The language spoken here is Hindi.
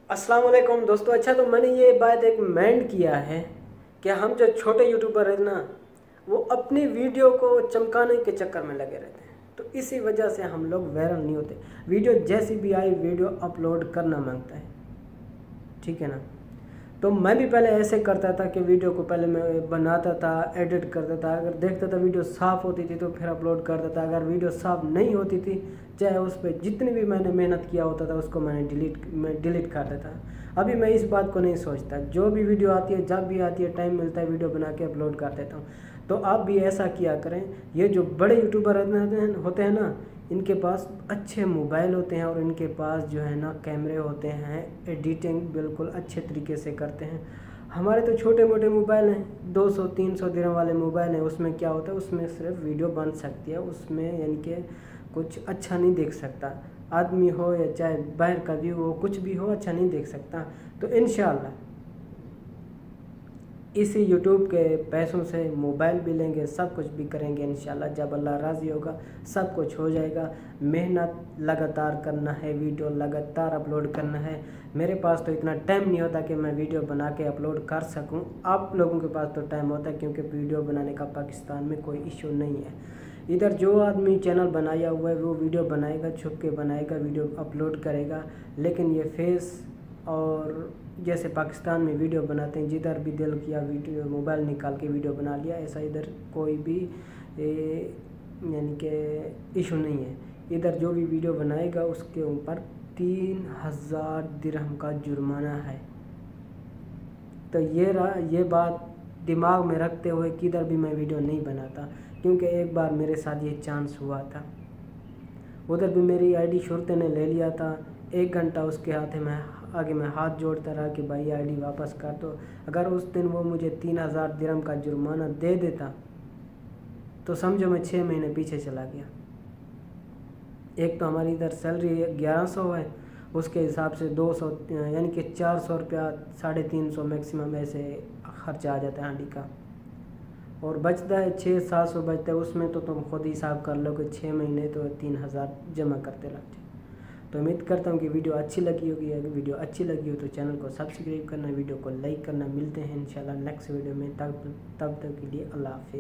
अस्सलाम वालेकुम दोस्तों। अच्छा, तो मैंने ये बात एक माइंड किया है कि हम जो छोटे यूट्यूबर हैं ना, वो अपनी वीडियो को चमकाने के चक्कर में लगे रहते हैं, तो इसी वजह से हम लोग वायरल नहीं होते। वीडियो जैसी भी आई वीडियो अपलोड करना मांगता है, ठीक है ना। तो मैं भी पहले ऐसे करता था कि वीडियो को पहले मैं बनाता था, एडिट करता था, अगर देखता था वीडियो साफ़ होती थी तो फिर अपलोड करता था। अगर वीडियो साफ़ नहीं होती थी, चाहे उस पर जितनी भी मैंने मेहनत किया होता था, उसको मैं डिलीट कर देता। अभी मैं इस बात को नहीं सोचता, जो भी वीडियो आती है, जब भी आती है, टाइम मिलता है, वीडियो बना के अपलोड कर देता हूँ। तो आप भी ऐसा किया करें। ये जो बड़े यूट्यूबर होते हैं ना, इनके पास अच्छे मोबाइल होते हैं और इनके पास जो है ना कैमरे होते हैं, एडिटिंग बिल्कुल अच्छे तरीके से करते हैं। हमारे तो छोटे मोटे मोबाइल हैं, 200-300 दिरहम वाले मोबाइल हैं। उसमें क्या होता है, उसमें सिर्फ वीडियो बन सकती है, उसमें यानी कि कुछ अच्छा नहीं देख सकता। आदमी हो या चाहे बाहर का व्यू हो, कुछ भी हो, अच्छा नहीं देख सकता। तो इंशाल्लाह इसी यूट्यूब के पैसों से मोबाइल भी लेंगे, सब कुछ भी करेंगे इंशाल्लाह। जब अल्लाह राज़ी होगा सब कुछ हो जाएगा। मेहनत लगातार करना है, वीडियो लगातार अपलोड करना है। मेरे पास तो इतना टाइम नहीं होता कि मैं वीडियो बना के अपलोड कर सकूं। आप लोगों के पास तो टाइम होता है, क्योंकि वीडियो बनाने का पाकिस्तान में कोई इशू नहीं है। इधर जो आदमी चैनल बनाया हुआ है वो वीडियो बनाएगा, छुप के बनाएगा, वीडियो अपलोड करेगा। लेकिन ये फेस और जैसे पाकिस्तान में वीडियो बनाते हैं, जिधर भी दिल किया वीडियो मोबाइल निकाल के वीडियो बना लिया, ऐसा इधर कोई भी यानी कि इशू नहीं है। इधर जो भी वीडियो बनाएगा उसके ऊपर 3000 दिरहम का जुर्माना है। तो ये बात दिमाग में रखते हुए किधर भी मैं वीडियो नहीं बनाता, क्योंकि एक बार मेरे साथ ये चांस हुआ था। उधर भी मेरी आईडी शुरते ने ले लिया था। 1 घंटा उसके आगे मैं हाथ जोड़ता रहा कि भाई आईडी वापस कर दो। अगर उस दिन वो मुझे 3000 दिरहम का जुर्माना दे देता तो समझो मैं 6 महीने पीछे चला गया। एक तो हमारी इधर सैलरी 1100 है, उसके हिसाब से 200 यानी कि 400 रुपया, 350 मैक्सिमम ऐसे खर्चा आ जाता है हांडी का, और बचता है 600-700 बचता है। उसमें तो तुम खुद हिसाब कर लो कि 6 महीने तो 3000 जमा करते लगते। तो उम्मीद करता हूँ कि वीडियो अच्छी लगी होगी। अगर वीडियो अच्छी लगी हो तो चैनल को सब्सक्राइब करना, वीडियो को लाइक करना। मिलते हैं इंशाल्लाह नेक्स्ट वीडियो में। तब तक के लिए अल्लाह हाफिज़।